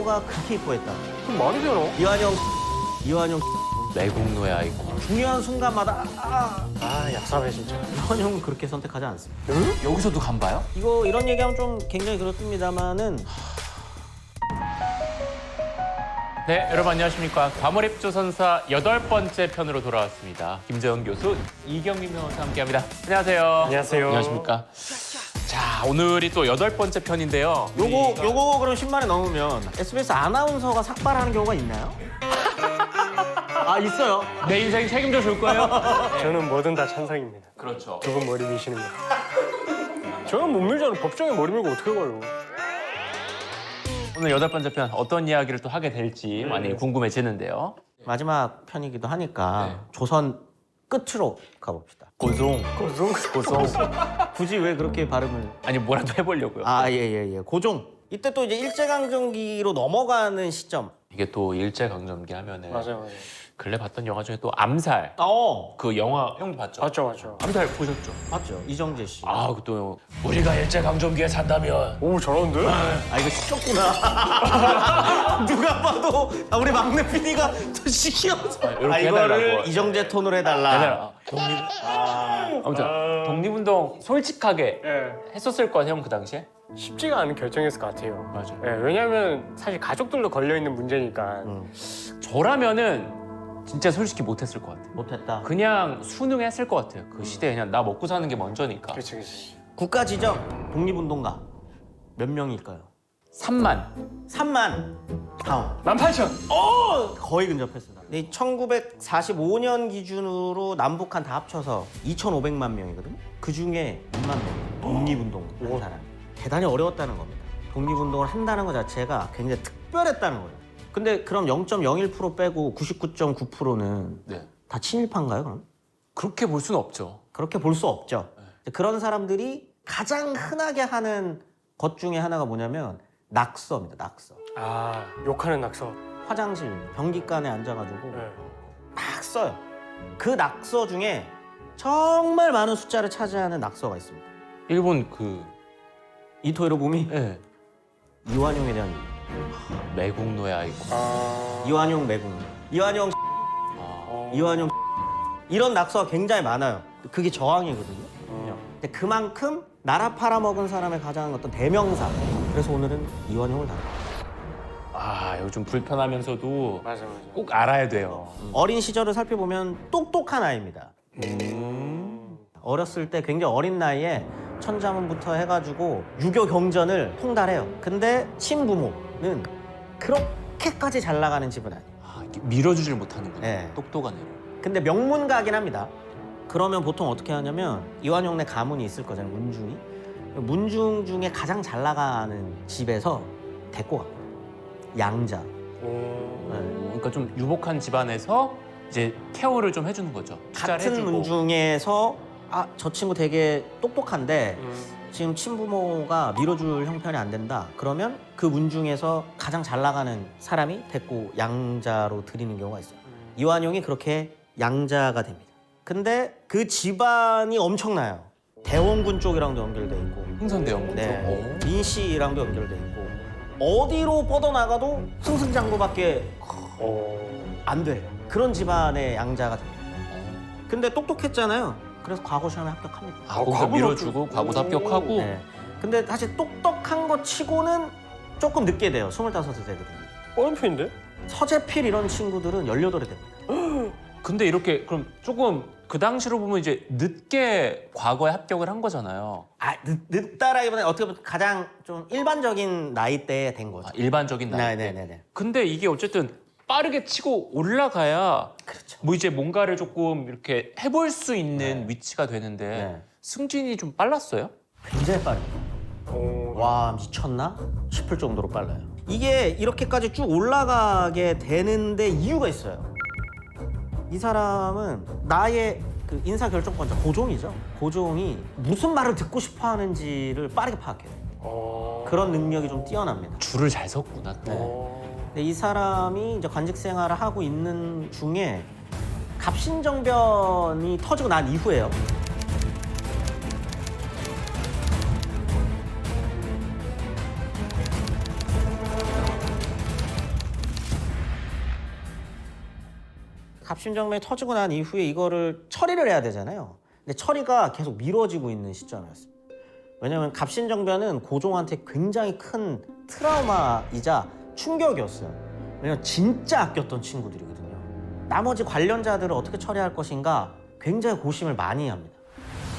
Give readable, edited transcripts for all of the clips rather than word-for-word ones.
이완용호가 그렇게 이뻐했다. 좀 말이 되나? 이완용 매국노의 아이콘. 중요한 순간마다 얍삽해 진짜. 이완용은 그렇게 선택하지 않습니다. 여기서도 간 봐요? 이거 이런 얘기하면 좀 굉장히 그렇습니다만은 네, 여러분 안녕하십니까. 과몰입조선사 8번째 편으로 돌아왔습니다. 김재원 교수, 이경민 변호사 함께합니다. 안녕하세요. 안녕하세요. 안녕하십니까. 자, 오늘이 또 8번째 편인데요. 요거 그럼 10만에 넘으면 SBS 아나운서가 삭발하는 경우가 있나요? 아 있어요. 내 인생 책임져 줄 거예요? 저는 뭐든 다 찬성입니다. 그렇죠. 두 분 머리 미시는 거. 저는 못 밀잖아. 법정에 머리 밀고 어떻게 가요? 오늘 8번째 편 어떤 이야기를 또 하게 될지 많이 궁금해지는데요. 마지막 편이기도 하니까 네. 조선 끝으로 가봅시다. 고종. 고종. 굳이 왜 그렇게 발음을? 아니 뭐라도 해보려고요. 예예예. 고종. 이때 또 이제 일제강점기로 넘어가는 시점. 이게 또 일제강점기 하면은 맞아요. 근래 봤던 영화 중에 또 암살. 어 그 영화 형 봤죠? 맞죠. 암살 보셨죠? 맞죠. 이정재 씨. 아, 또 우리가 일제강점기에 산다면 오 잘하는데? 이거 시켰구나. 누가 봐도 우리 막내 PD가 또 시키어서. 이렇게 이거를 해달라고. 이정재 톤으로 해달라. 얘들아, 아무튼 독립운동 솔직하게 예. 했었을 거 같아요, 형 그 당시에? 쉽지가 않은 결정이었을 것 같아요. 맞아요. 예, 왜냐면 사실 가족들도 걸려 있는 문제니까. 저라면은 진짜 솔직히 못했을 것 같아요. 못했다. 그냥 순응했을 것 같아요. 그 시대에 그냥 나 먹고 사는 게 먼저니까. 그렇지. 국가 지정 독립운동가 몇 명일까요? 3만. 3만. 다음. 18,000. 거의 근접했습니다. 1945년 기준으로 남북한 다 합쳐서 2,500만 명이거든요. 그 중에 2만 명 독립운동 한 사람. 대단히 어려웠다는 겁니다. 독립운동을 한다는 것 자체가 굉장히 특별했다는 거예요. 근데 그럼 0.01% 빼고 99.9%는 네. 다 친일파인가요, 그럼? 그렇게 볼 수는 없죠. 그렇게 볼 수 없죠. 그런 사람들이 가장 흔하게 하는 것 중에 하나가 뭐냐면 낙서입니다, 낙서. 아 욕하는 낙서. 화장실, 변기간에 앉아가지고 예. 막 써요. 그 낙서 중에 정말 많은 숫자를 차지하는 낙서가 있습니다. 일본 그 이토히로부미 예. 이완용에 대한 매국노의 아이콘. 이완용 매국, 이완용 이완용 이런 낙서가 굉장히 많아요. 그게 저항이거든요. 근데 그만큼 나라 팔아먹은 사람의 가장 어떤 대명사. 그래서 오늘은 이완용을 다뤄요. 아, 이거 좀 불편하면서도 맞아. 꼭 알아야 돼요. 어린 시절을 살펴보면 똑똑한 아이입니다. 어렸을 때 굉장히 어린 나이에 천자문부터 해가지고 유교 경전을 통달해요. 근데 친부모는 그렇게까지 잘 나가는 집은 아니에요. 아, 이렇게 밀어주질 못하는구나. 네. 똑똑한 애로. 근데 명문가긴 합니다. 그러면 보통 어떻게 하냐면 이완용네 가문이 있을 거잖아요. 문중이. 문중 중에 가장 잘 나가는 집에서 데리고 갑니다. 양자. 그러니까 좀 유복한 집안에서 이제 케어를 좀 해주는 거죠. 투자를 같은 해주고. 문중에서 저 친구 되게 똑똑한데 지금 친부모가 밀어줄 형편이 안 된다. 그러면 그 문중에서 가장 잘 나가는 사람이 데리고 양자로 들이는 경우가 있어요. 이완용이 그렇게 양자가 됩니다. 근데 그 집안이 엄청나요. 대원군 쪽이랑도 연결돼 있고 흥선대원군 네. 쪽. 민씨랑도 연결돼 있고 어디로 뻗어나가도 승승장구밖에 안 돼. 그런 집안의 양자가 됩니다. 근데 똑똑했잖아요. 그래서 과거 시험에 합격합니다. 아, 거기서 밀어주고 과거도 합격하고. 네. 근데 사실 똑똑한 거 치고는 조금 늦게 돼요. 25세 되거든요. 어린 편인데? 서재필 이런 친구들은 18에 됩니다. 근데 이렇게 그럼 조금 그 당시로 보면 이제 늦게 과거에 합격을 한 거잖아요. 늦다라기보다는 어떻게 보면 가장 좀 일반적인 나이대에 된 거죠. 일반적인 나이. 네네네. 근데 이게 어쨌든 빠르게 치고 올라가야 그렇죠. 뭐 이제 뭔가를 조금 이렇게 해볼 수 있는 위치가 되는데 네. 승진이 좀 빨랐어요? 굉장히 빠릅니다. 와 미쳤나 싶을 정도로 빨라요. 이게 이렇게까지 쭉 올라가게 되는데 이유가 있어요. 이 사람은 나의 그 인사 결정권자 고종이죠. 고종이 무슨 말을 듣고 싶어 하는지를 빠르게 파악해요. 그런 능력이 좀 뛰어납니다. 줄을 잘 섰구나 또. 근데 이 사람이 이제 관직 생활을 하고 있는 중에 갑신정변이 터지고 난 이후에요. 갑신정변이 터지고 난 이후에 이거를 처리를 해야 되잖아요. 근데 처리가 계속 미뤄지고 있는 시점이었습니다. 왜냐하면 갑신정변은 고종한테 굉장히 큰 트라우마이자 충격이었어요. 왜냐면 진짜 아꼈던 친구들이거든요. 나머지 관련자들을 어떻게 처리할 것인가 굉장히 고심을 많이 합니다.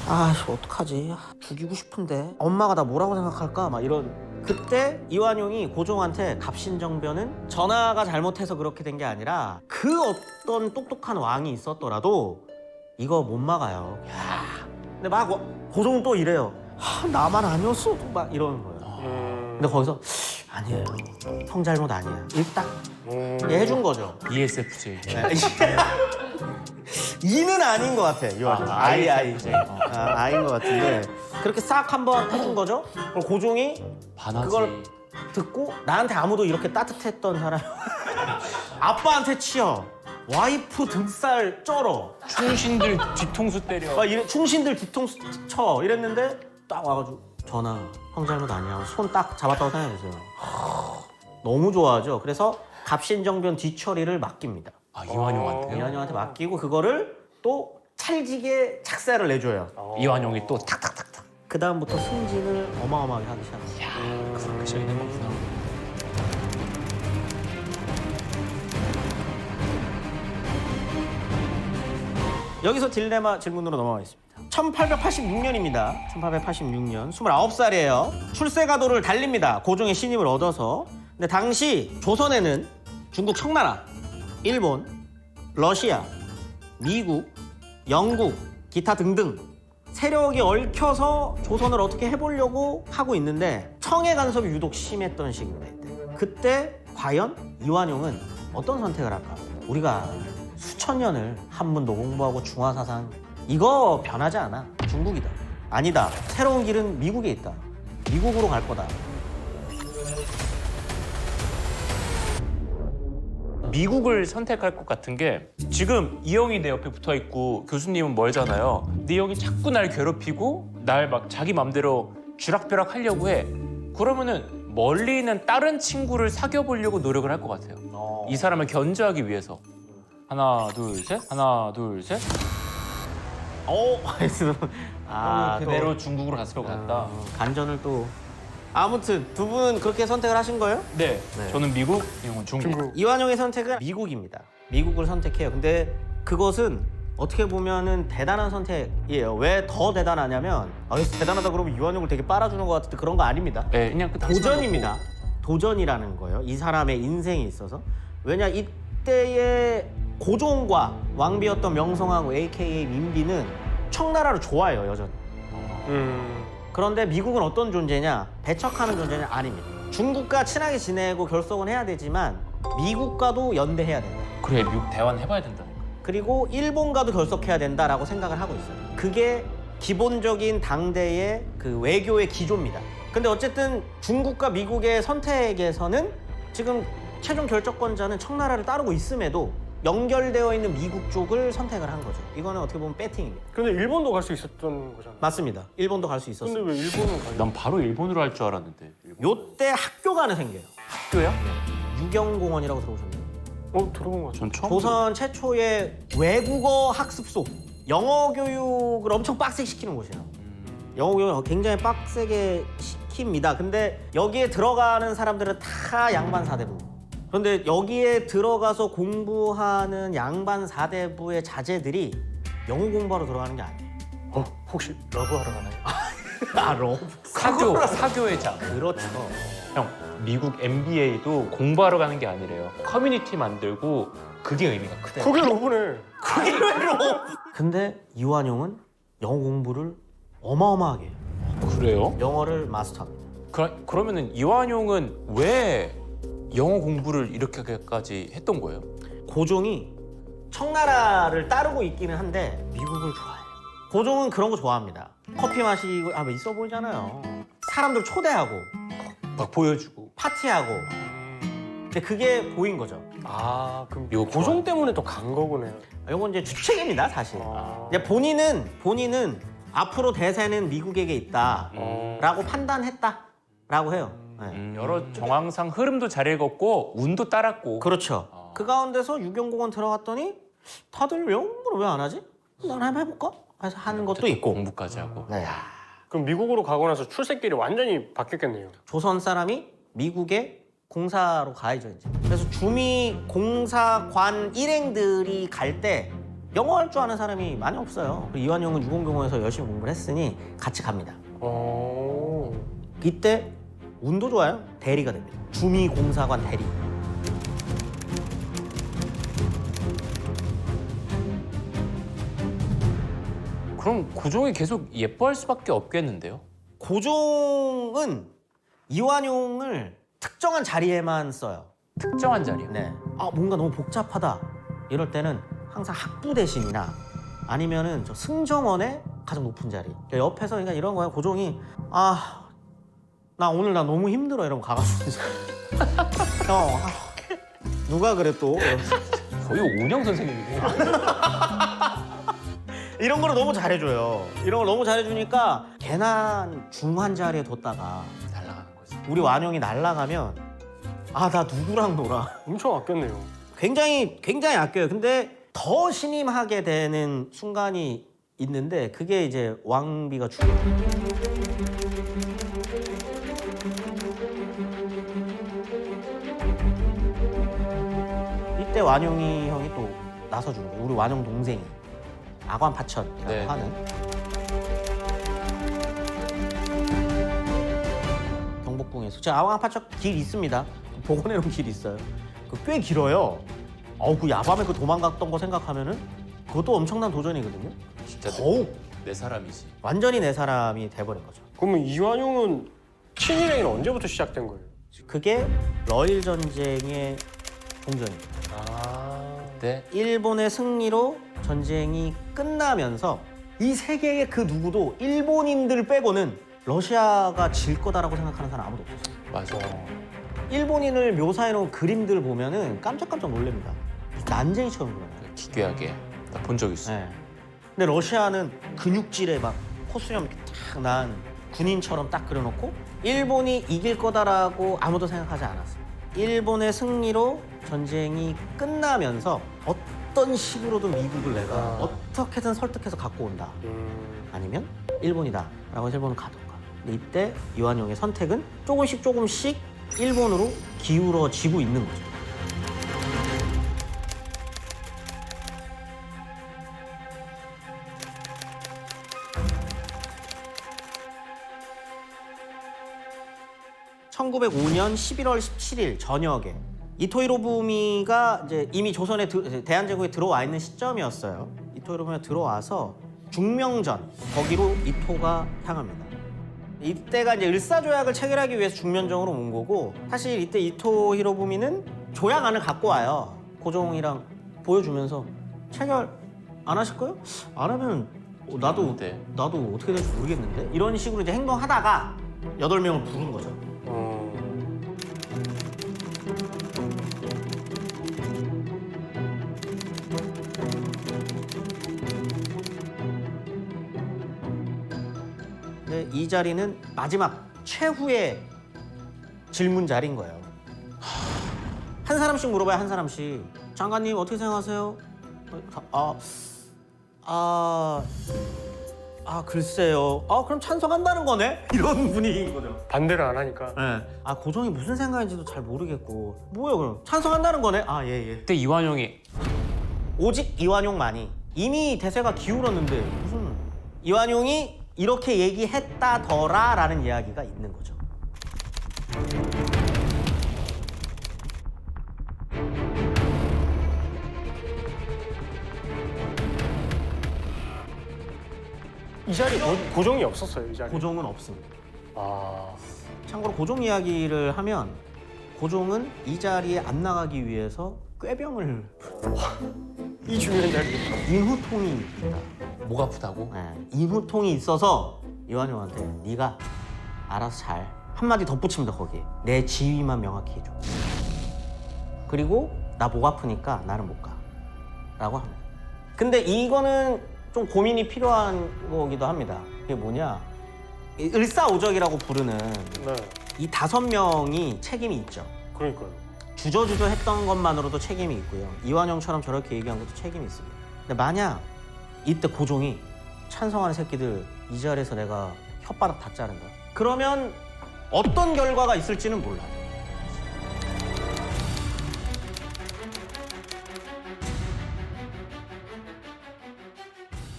아, 어떡하지? 죽이고 싶은데 엄마가 나 뭐라고 생각할까? 막 이런. 그때 이완용이 고종한테 갑신정변은 전하가 잘못해서 그렇게 된 게 아니라 그 어떤 똑똑한 왕이 있었더라도 이거 못 막아요. 근데 막 고종은 또 이래요. 나만 아니었어도 막 이러는 거예요. 근데 거기서 아니에요. 형 잘못 아니야. 이렇게 딱 해준 거죠. ESFJ. 이는 아닌 것 같아. 이완용. 아이. 아인 것 같은데 그렇게 싹 한번 해준 거죠. 그럼 고종이 반하지. 그걸 듣고 나한테 아무도 이렇게 따뜻했던 사람 아빠한테 치여 와이프 등살 쩔어 충신들 뒤통수 때려. 막 이래, 충신들 뒤통수 쳐 이랬는데 딱 와가지고 전하 형 잘못 아니야 손 딱 잡았다고 생각해주세요. 너무 좋아하죠. 그래서 갑신정변 뒤처리를 맡깁니다. 아, 이완용한테요? 이완용한테 맡기고 그거를 또 찰지게 착사를 내줘요. 이완용이 또 탁탁탁탁. 그 다음부터 승진을 어마어마하게 하기 시작합니다. 그렇게 시작이 거구나. 여기서 딜레마 질문으로 넘어가겠습니다. 1886년입니다. 1886년 29살이에요. 출세가도를 달립니다. 고종의 신임을 얻어서. 근데 당시 조선에는 중국 청나라, 일본, 러시아, 미국, 영국, 기타 등등 세력이 얽혀서 조선을 어떻게 해보려고 하고 있는데 청해 간섭이 유독 심했던 시기입니다. 그때 과연 이완용은 어떤 선택을 할까? 우리가 수천 년을 한문도 공부하고 중화사상 이거 변하지 않아. 중국이다. 아니다. 새로운 길은 미국에 있다. 미국으로 갈 거다. 미국을 선택할 것 같은 게 지금 이형이 내 옆에 붙어 있고 교수님은 멀잖아요. 근데 이 형이 자꾸 날 괴롭히고 날 막 자기 맘대로 쥐락펴락 하려고 해. 그러면은 멀리 있는 다른 친구를 사귀어 보려고 노력을 할 것 같아요. 이 사람을 견제하기 위해서. 하나, 둘, 셋. 하나, 둘, 셋. 그대로 중국으로 갔을 것 같다. 간전을 또 아무튼 두 분은 그렇게 선택을 하신 거예요? 네, 저는 미국, 이 형은 중국. 이완용의 선택은 미국입니다. 미국을 선택해요. 근데 그것은 어떻게 보면은 대단한 선택이에요. 왜 더 대단하냐면 대단하다 그러면 이완용을 되게 빨아주는 것 같은데 그런 거 아닙니다. 네, 그냥 그 당시만 도전입니다. 도전이라는 거예요. 이 사람의 인생에 있어서. 왜냐 이때의 고종과 왕비였던 명성황후 AKA 민비는 청나라를 좋아해요 여전히. 그런데 미국은 어떤 존재냐? 배척하는 존재냐? 아닙니다. 중국과 친하게 지내고 결속은 해야 되지만 미국과도 연대해야 된다. 그래, 미국 대화는 해봐야 된다니까. 그리고 일본과도 결속해야 된다라고 생각을 하고 있어요. 그게 기본적인 당대의 그 외교의 기조입니다. 근데 어쨌든 중국과 미국의 선택에서는 지금 최종 결정권자는 청나라를 따르고 있음에도 연결되어 있는 미국 쪽을 선택을 한 거죠. 이거는 어떻게 보면 배팅입니다. 근데 일본도 갈 수 있었던 거잖아요. 맞습니다. 일본도 갈 수 근데 있었어요. 왜 일본은 가요? 난 바로 일본으로 할 줄 알았는데. 요때 학교가 하나 생겨요. 학교야? 유경공원이라고 들어보셨나요? 들어본 것 같아요. 전 처음 조선 최초의 외국어 학습소. 영어 교육을 엄청 빡세게 시키는 곳이에요. 영어 교육을 굉장히 빡세게 시킵니다. 근데 여기에 들어가는 사람들은 다 양반 사대부. 그런데 여기에 들어가서 공부하는 양반 사대부의 자제들이 영어 공부하러 들어가는 게 아니에요. 혹시 러브하러 가나요? 알어. 사교의 장. 그렇죠. 형, 미국 MBA도 공부하러 가는 게 아니래요. 커뮤니티 만들고 그게 의미가 크대요. 그게 러브네. 근데 이완용은 영어 공부를 어마어마하게 해요. 그래요? 영어를 마스터합니다. 그러면은 이완용은 왜 영어 공부를 이렇게까지 했던 거예요? 고종이 청나라를 따르고 있기는 한데 미국을 좋아해요. 고종은 그런 거 좋아합니다. 커피 마시고 뭐 있어 보이잖아요. 사람들 초대하고 막 보여주고. 파티하고. 근데 그게 보인 거죠. 그럼 이거 고종 때문에 또 간 거구네요. 이건 이제 추측입니다, 사실. 이제 본인은 앞으로 대세는 미국에게 있다라고 판단했다라고 해요. 네. 여러 정황상 흐름도 잘 읽었고 운도 따랐고. 그렇죠. 그 가운데서 유경공원 들어갔더니 다들 영어를 왜 안 하지? 난 한번 해볼까? 해서 하는 것도 있고. 공부까지 하고. 네. 그럼 미국으로 가고 나서 출생길이 완전히 바뀌었겠네요. 조선 사람이 미국에 공사로 가야죠 이제. 그래서 주미 공사관 일행들이 갈 때 영어 할 줄 아는 사람이 많이 없어요. 이완용은 유공공원에서 열심히 공부를 했으니 같이 갑니다. 이때 운도 좋아요. 대리가 됩니다. 주미 공사관 대리. 그럼 고종이 계속 예뻐할 수밖에 없겠는데요? 고종은 이완용을 특정한 자리에만 써요. 특정한 자리요. 네. 아 뭔가 너무 복잡하다. 이럴 때는 항상 학부 대신이나 아니면은 저 승정원의 가장 높은 자리. 그러니까 옆에서 그러니까 이런 거예요. 고종이 나 오늘 나 너무 힘들어 이러면 가가지고 형 누가 그래 또 거의 오은영 선생님이고. 이런 거를 너무 잘해줘요. 이런 걸 너무 잘해주니까 괜한 중환 자리에 뒀다가 날아가는 거지. 우리 완용이 날아가면 나 누구랑 놀아. 엄청 아꼈네요. 굉장히 아껴요. 근데 더 신임하게 되는 순간이 있는데 그게 이제 왕비가 죽어요. 이때 완용이 형이 또 나서주는 거예요. 우리 완용 동생이 아관파천이라고 네. 하는 경복궁에서 제가 아관파천 길 있습니다. 복원해놓은 길이 있어요. 꽤 길어요. 그 야밤에 그 도망갔던 거 생각하면은 그것도 엄청난 도전이거든요. 진짜 더욱 내 사람이지. 완전히 내 사람이 돼버린 거죠. 그러면 이완용은 친일행위는 언제부터 시작된 거예요? 그게 러일 전쟁의 동전입니다. 네. 일본의 승리로 전쟁이 끝나면서 이 세계의 그 누구도 일본인들 빼고는 러시아가 질 거다라고 생각하는 사람 아무도 없었어요. 맞아. 일본인을 묘사해놓은 그림들 보면은 깜짝깜짝 놀랍니다. 난쟁이처럼 그려요. 기괴하게 나 본 적 있어. 네. 근데 러시아는 근육질에 막 코수염 이렇게 딱 난 군인처럼 딱 그려놓고 일본이 이길 거다라고 아무도 생각하지 않았어요. 일본의 승리로 전쟁이 끝나면서 어떤 식으로든 미국을 내가 어떻게든 설득해서 갖고 온다. 아니면 일본이다라고 해서 일본을 가던가. 근데 이때 이완용의 선택은 조금씩 일본으로 기울어지고 있는 거죠. (1905년 11월 17일) 저녁에 이토 히로부미가 이제 이미 조선에 대한제국에 들어와 있는 시점이었어요. 이토 히로부미가 들어와서 중명전 거기로 이토가 향합니다. 이때가 이제 을사조약을 체결하기 위해서 중면정으로 온 거고 사실 이때 이토 히로부미는 조약안을 갖고 와요. 고종이랑 보여주면서 체결 안 하실 거예요? 안 하면 나도 어떻게 될지 모르겠는데 이런 식으로 이제 행동하다가 8명을 부른 거죠. 근데 이 자리는 마지막 최후의 질문 자리인 거예요. 한 사람씩 물어봐요. 한 사람씩. 장관님 어떻게 생각하세요? 글쎄요. 그럼 찬성한다는 거네? 이런 분위기인 거죠. 반대를 안 하니까. 네. 고종이 무슨 생각인지도 잘 모르겠고. 뭐예요, 그럼? 찬성한다는 거네? 예. 그때 이완용이 오직 이완용만이. 이미 대세가 기울었는데 무슨 이완용이 이렇게 얘기했다더라라는 이야기가 있는 거죠. 이 자리 고종이 없었어요, 이 자리. 고종은 없습니다. 아, 참고로 고종 이야기를 하면 고종은 이 자리에 안 나가기 위해서 꾀병을 이 중요한 자리. 인후통이 있다. 목 아프다고? 네, 인후통이 있어서 이완용한테 네가 알아서 잘 한마디 덧붙입니다. 거기에 내 지위만 명확히 해줘. 그리고 나 목 아프니까 나는 못 가 라고 합니다. 근데 이거는 좀 고민이 필요한 거기도 합니다. 그게 뭐냐, 이 을사오적이라고 부르는 네, 이 5명이 책임이 있죠. 그러니까요. 주저주저 했던 것만으로도 책임이 있고요. 이완용처럼 저렇게 얘기한 것도 책임이 있습니다. 근데 만약 이때 고종이 찬성하는 새끼들 이 자리에서 내가 혓바닥 다 자른다. 그러면 어떤 결과가 있을지는 몰라요.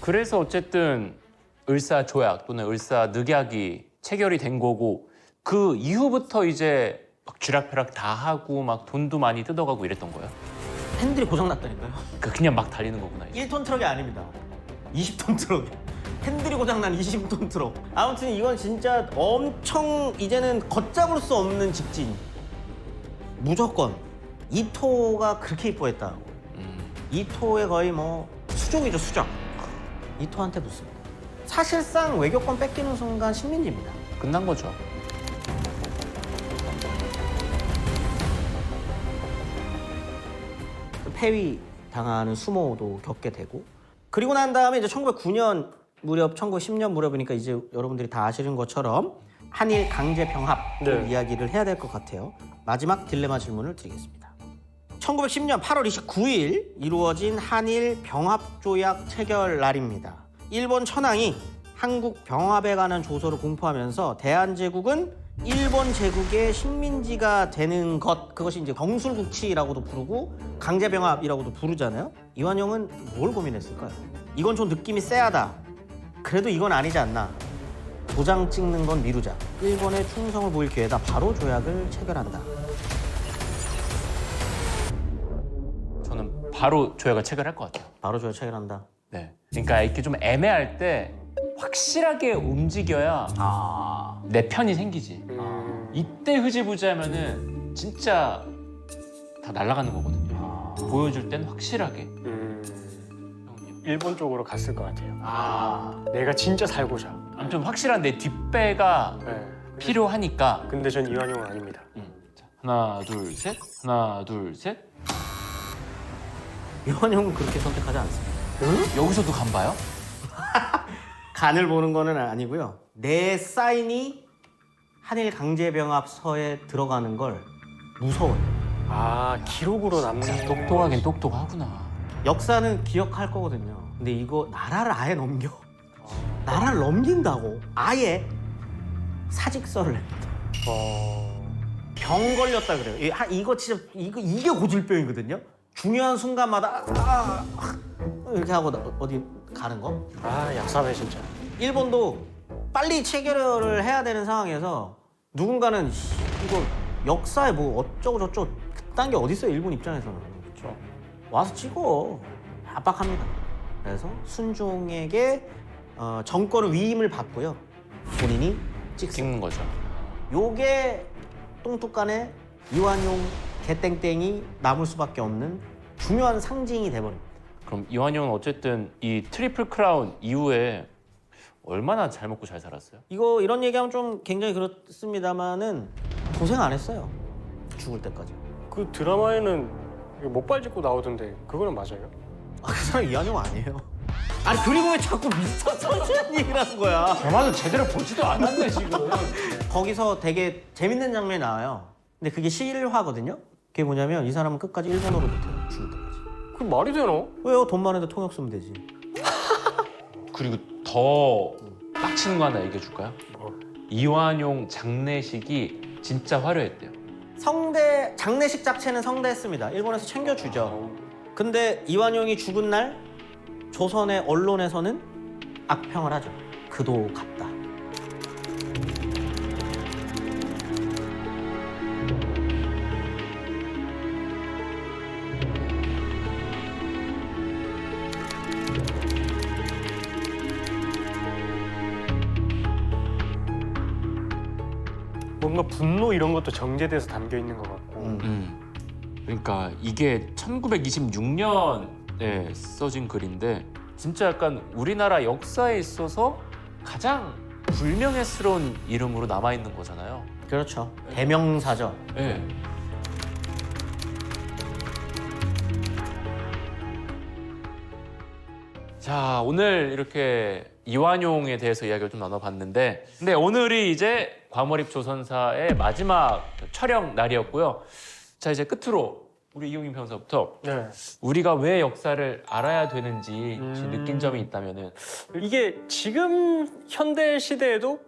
그래서 어쨌든 을사조약 또는 을사늑약이 체결이 된 거고 그 이후부터 이제 막 쥐락펴락 다 하고 막 돈도 많이 뜯어가고 이랬던 거예요. 핸들이 고장났다니까요. 그냥 막 달리는 거구나. 이제. 1톤 트럭이 아닙니다. 20톤 트럭. 핸들이 고장난 20톤 트럭. 아무튼 이건 진짜 엄청 이제는 걷잡을 수 없는 직진. 무조건 이토가 그렇게 이뻐했다. 이토의 거의 뭐 수족이죠, 수족. 이토한테 붙습니다. 사실상 외교권 뺏기는 순간 식민지입니다. 끝난 거죠. 폐위 당하는 수모도 겪게 되고 그리고 난 다음에 이제 1909년 무렵, 1910년 무렵이니까 이제 여러분들이 다 아시는 것처럼 한일 강제 병합 네. 이야기를 해야 될 것 같아요. 마지막 딜레마 질문을 드리겠습니다. 1910년 8월 29일 이루어진 한일 병합 조약 체결 날입니다. 일본 천황이 한국 병합에 관한 조서를 공포하면서 대한제국은 일본 제국의 식민지가 되는 것, 그것이 이제 경술국치라고도 부르고 강제병합이라고도 부르잖아요. 이완용은 뭘 고민했을까요? 이건 좀 느낌이 쎄하다. 그래도 이건 아니지 않나. 도장 찍는 건 미루자. 일본에 충성을 보일 기회다. 바로 조약을 체결한다. 저는 바로 조약을 체결할 것 같아요. 바로 조약 체결한다. 네. 그러니까 이렇게 좀 애매할 때 확실하게 움직여야 내 편이 생기지. 이때 흐지부지하면은 진짜 다 날아가는 거거든요. 보여줄 땐 확실하게. 형님. 일본 쪽으로 갔을 것 같아요. 내가 진짜 살고자. 아무튼 확실한 내 뒷배가 네. 필요하니까. 근데 전 이완용은 아닙니다. 자, 하나, 둘, 셋. 하나, 둘, 셋. 이완용은 그렇게 선택하지 않습니다. 여기서도 간 봐요? 간을 보는 거는 아니고요. 내 사인이 한일 강제병합서에 들어가는 걸 무서워요. 아, 기록으로 남는 똑똑하긴 똑똑하구나. 역사는 기억할 거거든요. 근데 이거 나라를 아예 넘겨. 나라를 넘긴다고 아예 사직서를 냅니다. 병 걸렸다 그래요. 이거 진짜 이게 고질병이거든요. 중요한 순간마다 이렇게 하고 어디 가는 거. 아, 얍삽해 진짜. 일본도 빨리 체결을 해야 되는 상황에서 누군가는 이거 역사에 뭐 어쩌고 저쩌고 그딴 게 어디 있어요, 일본 입장에서는. 그렇죠. 와서 찍어. 압박합니다. 그래서 순종에게 정권의 위임을 받고요. 본인이 찍습니다. 찍는 거죠. 요게 똥뚝간에 이완용 개땡땡이 남을 수밖에 없는 중요한 상징이 돼버립니다. 그럼 이완용은 어쨌든 이 트리플 크라운 이후에 얼마나 잘 먹고 잘 살았어요? 이거 이런 얘기하면 좀 굉장히 그렇습니다만은 고생 안 했어요. 죽을 때까지. 그 드라마에는 목발 짚고 나오던데 그거는 맞아요? 아, 그 사람 이완용 아니에요. 아니 그리고 왜 자꾸 미스터 선샤인 얘기를 하는 거야? 대만은 제대로 보지도 않았네 지금. 거기서 되게 재밌는 장면이 나와요. 근데 그게 실화거든요. 그게 뭐냐면 이 사람은 끝까지 일본어를 못해요. 죽을 때까지. 그 말이 되나? 왜요? 돈 많은데 통역 쓰면 되지. 그리고 더 빡치는 거 하나 얘기해 줄까요? 뭐? 이완용 장례식이 진짜 화려했대요. 장례식 자체는 성대했습니다. 일본에서 챙겨주죠. 근데 이완용이 죽은 날 조선의 언론에서는 악평을 하죠. 그도 갔다. 뭔가 분노 이런 것도 정제돼서 담겨 있는 것 같고. 그러니까 이게 1926년에 써진 글인데 진짜 약간 우리나라 역사에 있어서 가장 불명예스러운 이름으로 남아 있는 거잖아요. 그렇죠. 대명사죠. 네. 자, 오늘 이렇게 이완용에 대해서 이야기를 좀 나눠봤는데 근데 오늘이 이제 과몰입 조선사의 마지막 촬영 날이었고요. 자 이제 끝으로 우리 이용임 변호사부터 네. 우리가 왜 역사를 알아야 되는지 혹시 느낀 점이 있다면은. 이게 지금 현대 시대에도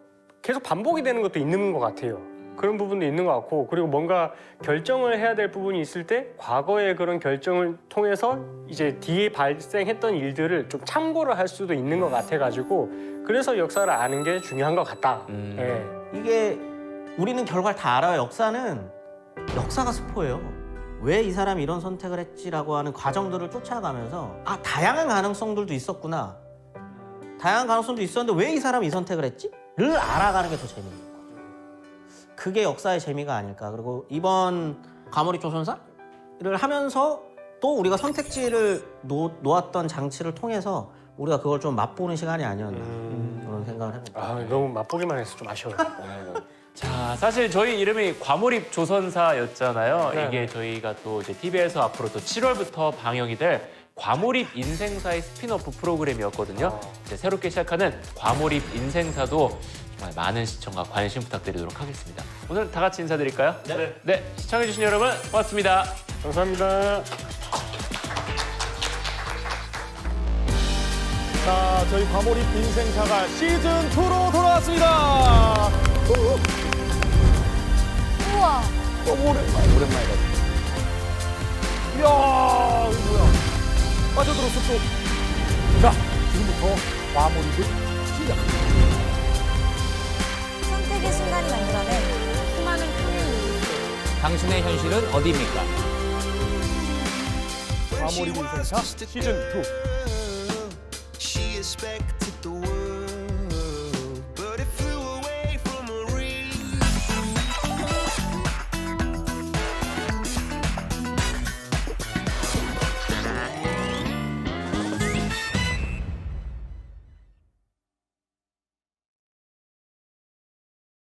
계속 반복이 되는 것도 있는 것 같아요. 그런 부분도 있는 것 같고, 그리고 뭔가 결정을 해야 될 부분이 있을 때 과거의 그런 결정을 통해서 이제 뒤에 발생했던 일들을 좀 참고를 할 수도 있는 것 같아가지고, 그래서 역사를 아는 게 중요한 것 같다. 예. 이게 우리는 결과를 다 알아요. 역사가 스포예요. 왜 이 사람이 이런 선택을 했지라고 하는 과정들을 쫓아가면서 아, 다양한 가능성들도 있었구나. 다양한 가능성도 있었는데 왜 이 사람이 이 선택을 했지? 를 알아가는 게 더 재미있는 거죠. 그게 역사의 재미가 아닐까. 그리고 이번 과몰입 조선사를 하면서 또 우리가 선택지를 놓았던 장치를 통해서 우리가 그걸 좀 맛보는 시간이 아니었나 그런 생각을 해봅니다. 아, 너무 맛보기만 해서 좀 아쉬워요. 자, 사실 저희 이름이 과몰입 조선사였잖아요. 네. 이게 저희가 또 이제 TV에서 앞으로 또 7월부터 방영이 될 과몰입 인생사의 스피노프 프로그램이었거든요. 이제 새롭게 시작하는 과몰입 인생사도 정말 많은 시청과 관심 부탁드리도록 하겠습니다. 오늘 다 같이 인사드릴까요? 네, 시청해주신 여러분 고맙습니다. 감사합니다. 자, 저희 과몰입 인생사가 시즌2로 돌아왔습니다. 우와. 오랜만이다. 이야, 이거 뭐야. 빠져들었어, 또. 자, 지금부터 과몰입을 시작합니다. 선택의 순간이 만들어낸 수많은 평행 당신의 현실은 어디입니까? 과몰입 인생사 시즌2. She expected